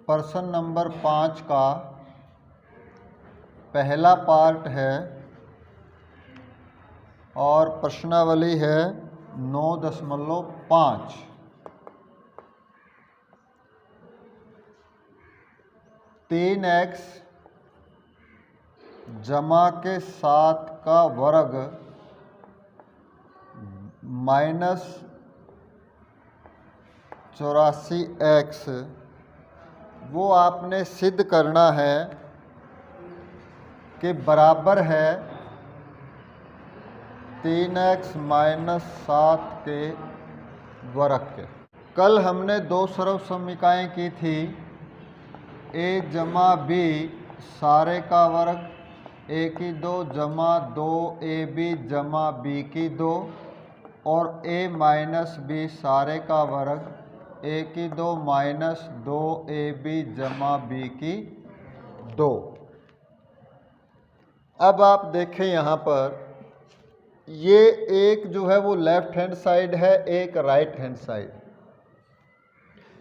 प्रश्न नंबर 5 का पहला पार्ट है और प्रश्नावली है 9.5। तीन एक्स जमा के 7 का वर्ग माइनस 84x वो आपने सिद्ध करना है कि बराबर है 3x माइनस 7 के वर्ग के। कल हमने दो सरल समीकरण की थी, a जमा b सारे का वर्ग a की 2 जमा 2ab जमा b की 2 और a माइनस b सारे का वर्ग a की 2 माइनस 2ab जमा b की 2। अब आप देखें यहाँ पर ये एक जो है वो लेफ्ट हैंड साइड है, एक राइट हैंड साइड।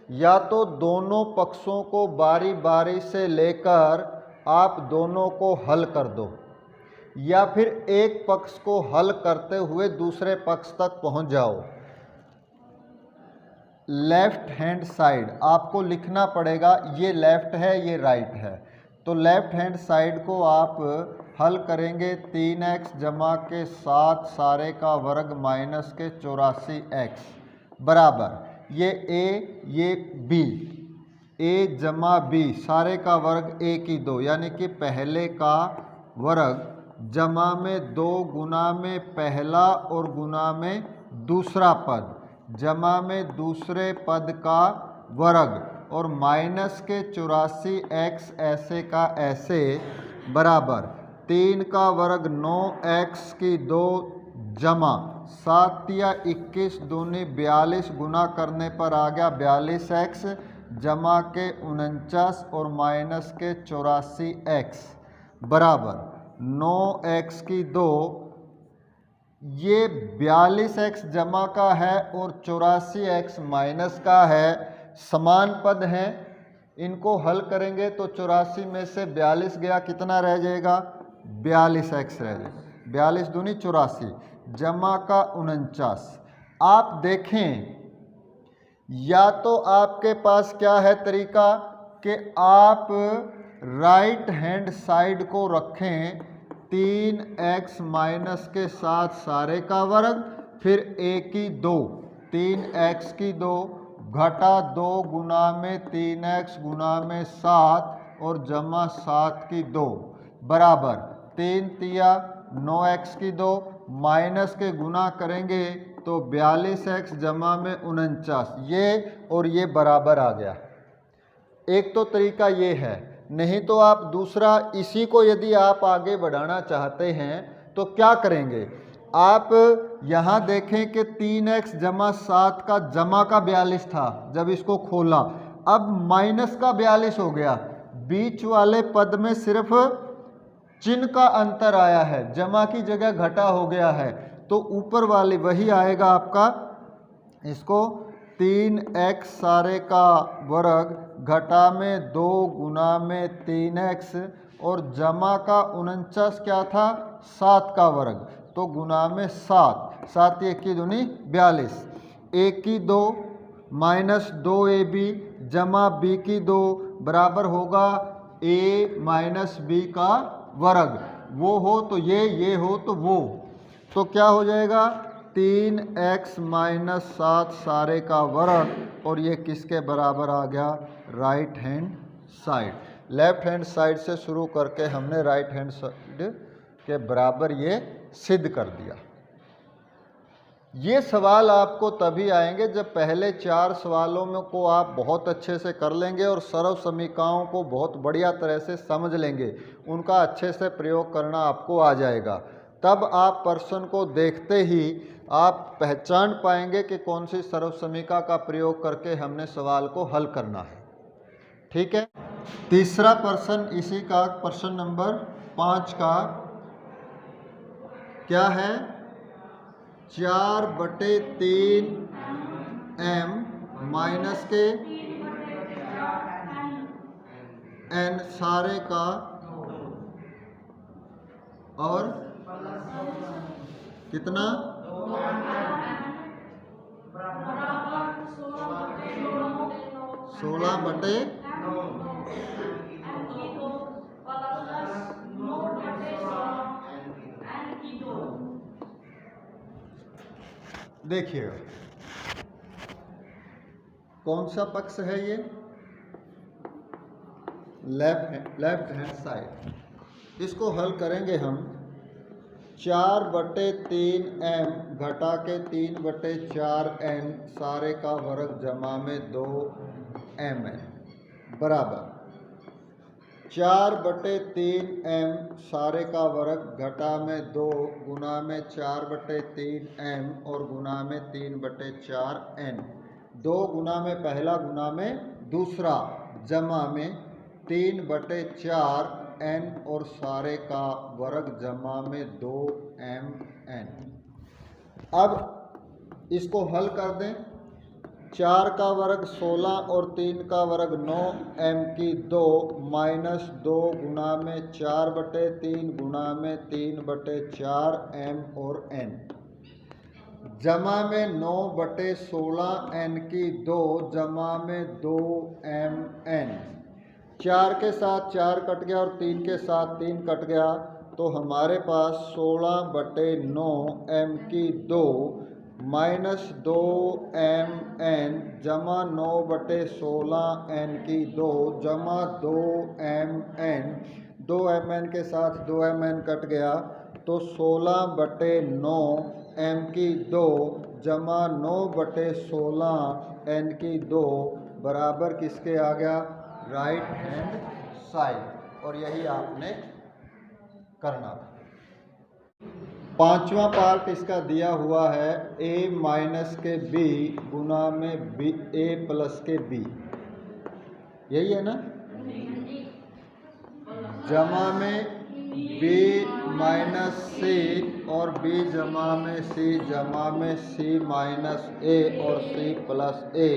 या तो दोनों पक्षों को बारी बारी से लेकर आप दोनों को हल कर दो, या फिर एक पक्ष को हल करते हुए दूसरे पक्ष तक पहुंच जाओ। लेफ्ट हैंड साइड आपको लिखना पड़ेगा, ये लेफ्ट है ये राइट है। तो लेफ्ट हैंड साइड को आप हल करेंगे 3x जमा के 7 सारे का वर्ग माइनस के 84x बराबर ये a ये b, a जमा b सारे का वर्ग a की 2 यानी कि पहले का वर्ग जमा में 2 गुना में पहला और गुना में दूसरा पद जमा में दूसरे पद का वर्ग और माइनस के 84x ऐसे का ऐसे बराबर 3 का वर्ग 9x की 2 जमा 7 या 21 दूनी 42 गुना करने पर आ गया 42x जमा के 49 और माइनस के 84x बराबर 9x की 2। ये 42x जमा का है और 84x माइनस का है, समान पद हैं। इनको हल करेंगे तो 84 में से 42 गया, कितना रह जाएगा 42x रह जाएगा। 42 दूनी 84 जमा का 49। आप देखें या तो आपके पास क्या है तरीका कि आप राइट हैंड साइड को रखें 3x माइनस के 7 सारे का वर्ग फिर a की 2 3x की 2 घटा 2 गुना में 3x गुना में 7 और जमा 7 की 2 बराबर 3 तिया 9x की 2 माइनस के गुना करेंगे तो 42x जमा में 49 ये और ये बराबर आ गया। एक तो तरीका ये है, नहीं तो आप दूसरा इसी को यदि आप आगे बढ़ाना चाहते हैं तो क्या करेंगे। आप यहाँ देखें कि 3x जमा 7 का जमा का 42 था जब इसको खोला, अब माइनस का 42 हो गया। बीच वाले पद में सिर्फ चिन्ह का अंतर आया है, जमा की जगह घटा हो गया है, तो ऊपर वाली वही आएगा आपका। इसको 3x सारे का वर्ग घटा में 2 गुना में 3x और जमा का 49 क्या था 7 का वर्ग तो गुना में 7 7 1 की दूनी 42 a की 2 माइनस 2ab जमा b की 2 बराबर होगा a माइनस b का वर्ग। वो हो तो ये हो तो वो, तो क्या हो जाएगा 3x माइनस 7 सारे का वर्ग और ये किसके बराबर आ गया right hand side. Left hand side से शुरू करके हमने राइट हैंड साइड के बराबर ये सिद्ध कर दिया। ये सवाल आपको तभी आएंगे जब पहले 4 सवालों में को आप बहुत अच्छे से कर लेंगे और सरल समीकरणों को बहुत बढ़िया तरह से समझ लेंगे, उनका अच्छे से प्रयोग करना आपको आ जाएगा। तब आप प्रश्न को देखते ही आप पहचान पाएंगे कि कौन सी सरल समीकरण का प्रयोग करके हमने सवाल को हल करना है। ठीक है, तीसरा प्रश्न इसी का प्रश्न नंबर 5 का क्या है 4/3 m माइनस के n सारे का और कितना 16/9 देखिएगा कौन सा पक्ष है ये, लेफ्ट हैंड साइड। इसको हल करेंगे हम 4/3m घटा के 3/4n सारे का वर्ग जमा में 2mn बराबर 4/3m सारे का वर्ग घटा में 2 गुना में 4/3m और गुना में 3/4n, 2 गुना में पहला गुना में दूसरा जमा में 3/4n और सारे का वर्ग जमा में 2mn। अब इसको हल कर दें, 4 का वर्ग 16 और 3 का वर्ग 9m की 2 माइनस 2 गुना में 4/3 गुना में 3/4m और n जमा में 9/16n की 2 जमा में 2mn। 4 के साथ 4 कट गया और 3 के साथ 3 कट गया, तो हमारे पास 16/9m की 2 माइनस 2mn जमा 9/16n की 2 जमा 2mn, 2mn के साथ 2mn कट गया, तो 16/9m की 2 जमा 9/16n की 2 बराबर किसके आ गया, राइट हैंड साइड। और यही आपने करना था। पांचवा पार्ट इसका दिया हुआ है a माइनस के b गुना में b a प्लस के b, यही है ना, जमा में b माइनस c और b जमा में c जमा में c माइनस a और c प्लस a,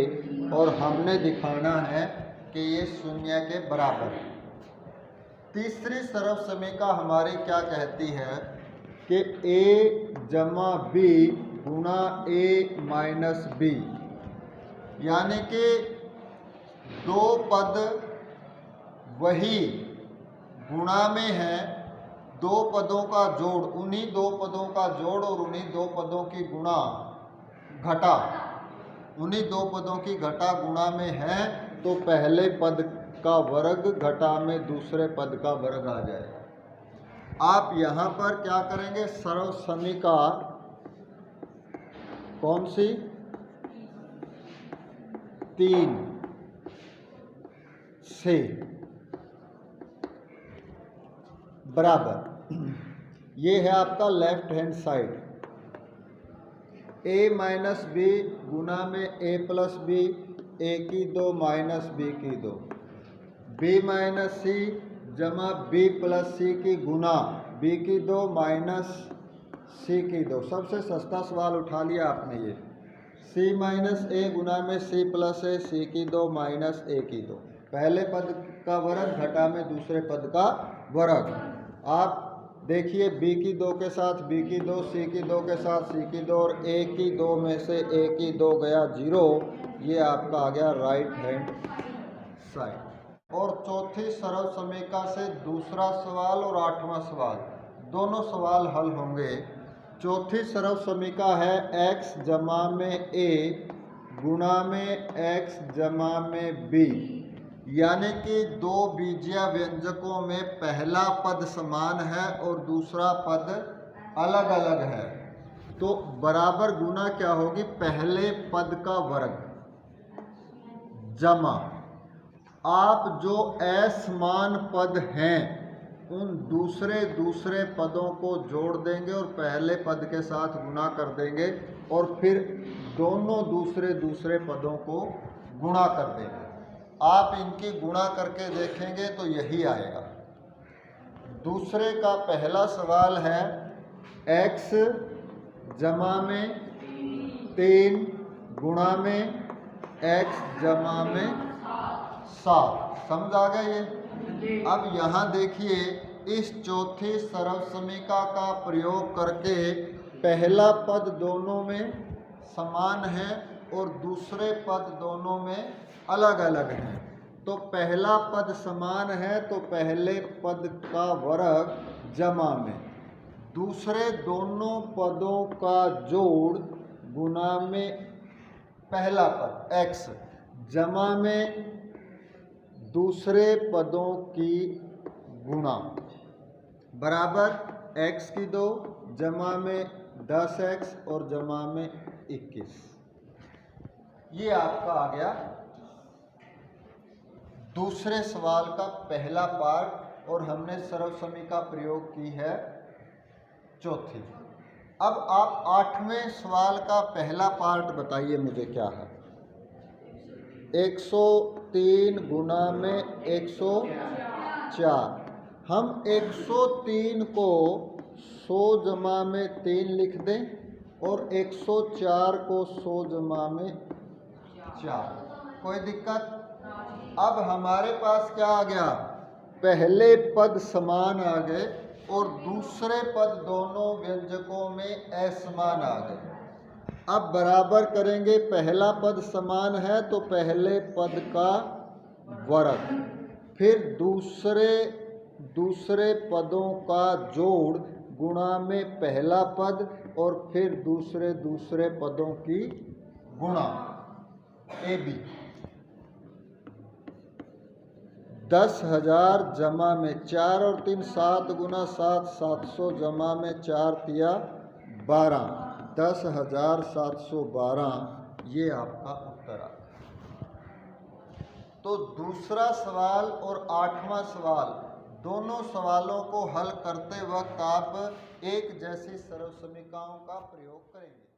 और हमने दिखाना है कि ये शून्य के बराबर है। तीसरी सर्वसमीका हमारी क्या कहती है कि a जमा b Guna a minus b, यानी कि दो पद वही गुणा में है, दो पदों का जोड़, उन्हीं दो पदों का जोड़ और उन्हीं दो पदों की गुणा घटा, उन्हीं दो पदों की घटा गुणा में है, तो पहले पद का वर्ग घटा में दूसरे पद का वर्ग आ जाएगा। आप यहाँ पर क्या करेंगे, सर्वसमीका कौन सी, 3 से बराबर, ये है आपका left hand side, a minus b गुना में a प्लस बी, a की 2 माइनस b की 2, b माइनस सी जमा b प्लस सी की गुना b की 2 माइनस c की 2। सबसे सस्ता सवाल उठा लिया आपने ये, c माइनस a गुना में c प्लस a, c की 2 माइनस a की 2, पहले पद का वर्ग घटा में दूसरे पद का वर्ग। आप देखिए b की 2 के साथ b की 2, c की 2 के साथ c की 2 और a की 2 में से a की 2 गया 0, ये आपका आ गया राइट हैंड साइड। और चौथी सरल समीका से दूसरा सवाल और 8वां सवाल, दोनों सवाल हल होंगे। चौथी सरल समीका है x जमा में a गुणा में x जमा में b, यानी कि दो बीजीय व्यंजकों में पहला पद समान है और दूसरा पद अलग अलग है, तो बराबर गुना क्या होगी, पहले पद का वर्ग जमा आप जो असमान पद हैं उन दूसरे पदों को जोड़ देंगे और पहले पद के साथ गुना कर देंगे और फिर दोनों दूसरे पदों को गुणा कर देंगे। आप इनकी गुणा करके देखेंगे तो यही आएगा। दूसरे का पहला सवाल है x जमा में 3 गुणा में x जमा में 7, समझ आ गया ये। अब यहाँ देखिए, इस चौथी सर्वसमीका का प्रयोग करके पहला पद दोनों में समान है और दूसरे पद दोनों में अलग अलग हैं। तो पहला पद समान है तो पहले पद का वर्ग जमा में दूसरे दोनों पदों का जोड़ गुना में पहला पद x जमा में दूसरे पदों की गुणा बराबर x की 2 जमा में 10x और जमा में 21। ये आपका आ गया दूसरे सवाल का पहला पार्ट और हमने सर्वसमीका प्रयोग की है चौथी। अब आप 8वें सवाल का पहला पार्ट बताइए मुझे क्या है। 103 गुना में 104। हम 103 को 100 जमा में 3 लिख दें और 104 को 100 जमा में 4। कोई दिक्कत? अब हमारे पास क्या आ गया, पहले पद समान आ गए और दूसरे पद दोनों व्यंजकों में असमान आ गए। अब बराबर करेंगे, पहला पद समान है तो पहले पद का वर्ग, फिर दूसरे पदों का जोड़ गुणा में पहला पद और फिर दूसरे पदों की गुणा AB। 10,000 जमा में 4 और 3 7 गुना 7 700 जमा में 4 तिया 12 10,712। ये आपका उत्तर आता है। तो दूसरा सवाल और 8वां सवाल दोनों सवालों को हल करते वक्त आप एक जैसी सर्वसमीकाओं का प्रयोग करेंगे।